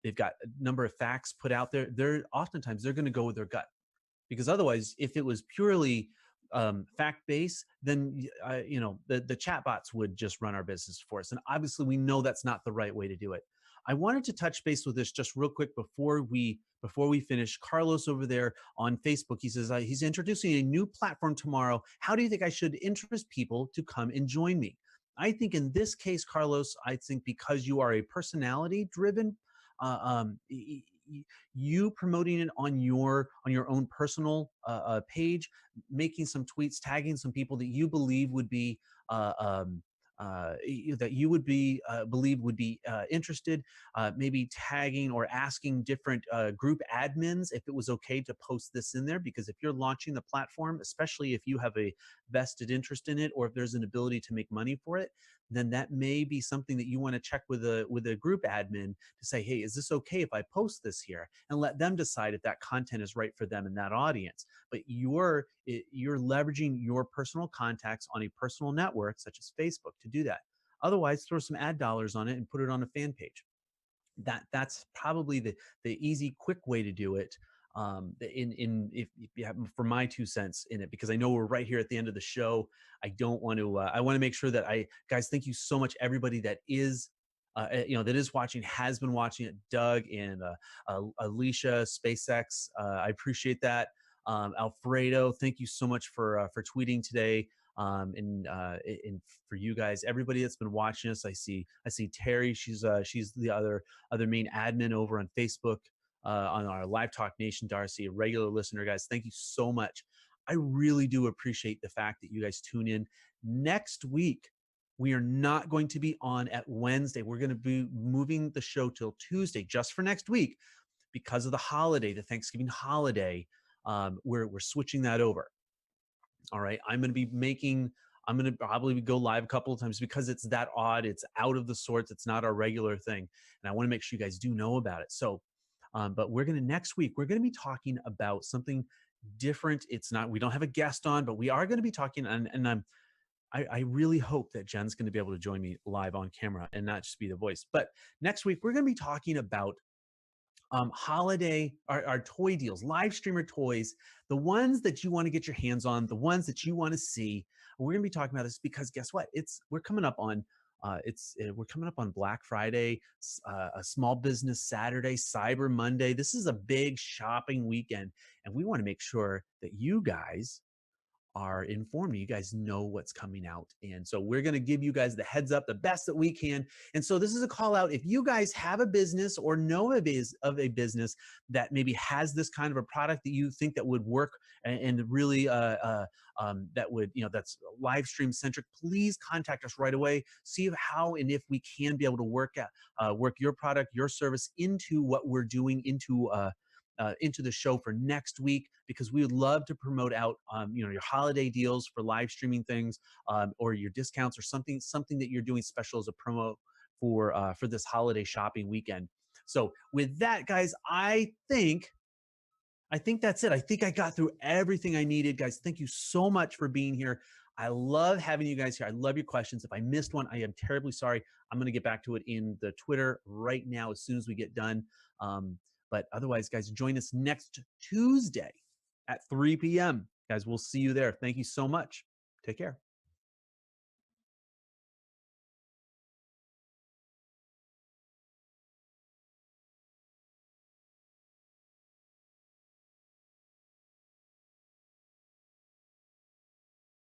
they've got a number of facts put out there. They're going to go with their gut, because otherwise, if it was purely fact based, then the chatbots would just run our business for us, and obviously we know that's not the right way to do it. I wanted to touch base with this just real quick before we finish. Carlos over there on Facebook, he says he's introducing a new platform tomorrow. How do you think I should interest people to come and join me? I think in this case, Carlos, I think because you are a personality driven uh, um, you promoting it on your own personal page, making some tweets, tagging some people that you believe would be that you would be believe would be interested, maybe tagging or asking different group admins if it was okay to post this in there, because if you're launching the platform, especially if you have a vested interest in it, or if there's an ability to make money for it, then that may be something that you want to check with a group admin to say, hey, is this okay if I post this here, and let them decide if that content is right for them in that audience. But you're leveraging your personal contacts on a personal network such as Facebook to do that. Otherwise, throw some ad dollars on it and put it on a fan page. That's probably the easy, quick way to do it. In if you have, for my 2 cents in it, because I know we're right here at the end of the show. I don't want to. I want to make sure that guys, thank you so much, everybody that is that is watching, has been watching it. Doug and Alicia, SpaceX, I appreciate that. Alfredo, thank you so much for tweeting today. And for you guys, everybody that's been watching us, I see Terry. She's the other main admin over on Facebook, on our Live Talk Nation. Darcy, a regular listener, guys. Thank you so much. I really do appreciate the fact that you guys tune in. Next week, we are not going to be on at Wednesday. We're going to be moving the show till Tuesday just for next week because of the holiday, the Thanksgiving holiday. We're switching that over. All right. I'm going to probably go live a couple of times because it's that odd. It's out of the sorts. It's not our regular thing. And I want to make sure you guys do know about it. So, but next week, we're going to be talking about something different. We don't have a guest on, but we are going to be talking, and I really hope that Jen's going to be able to join me live on camera and not just be the voice. But next week, we're going to be talking about holiday, our toy deals, live streamer toys, the ones that you want to get your hands on, the ones that you want to see. We're going to be talking about this because guess what? We're coming up on Black Friday, a Small Business Saturday, Cyber Monday. This is a big shopping weekend, and we want to make sure that you guys are informed. You guys know what's coming out. And so we're going to give you guys the heads up, the best that we can. And so this is a call out. If you guys have a business or know of a business that maybe has this kind of a product that you think that would work and really that would, that's live stream centric, please contact us right away. See how and if we can be able to work your product, your service into what we're doing, into the show for next week, because we would love to promote out, your holiday deals for live streaming things, or your discounts or something that you're doing special as a promo for this holiday shopping weekend. So with that, guys, I think that's it. I think I got through everything I needed, guys. Thank you so much for being here. I love having you guys here. I love your questions. If I missed one, I am terribly sorry. I'm going to get back to it in the Twitter right now as soon as we get done. But otherwise, guys, join us next Tuesday at 3 p.m. Guys, we'll see you there. Thank you so much. Take care.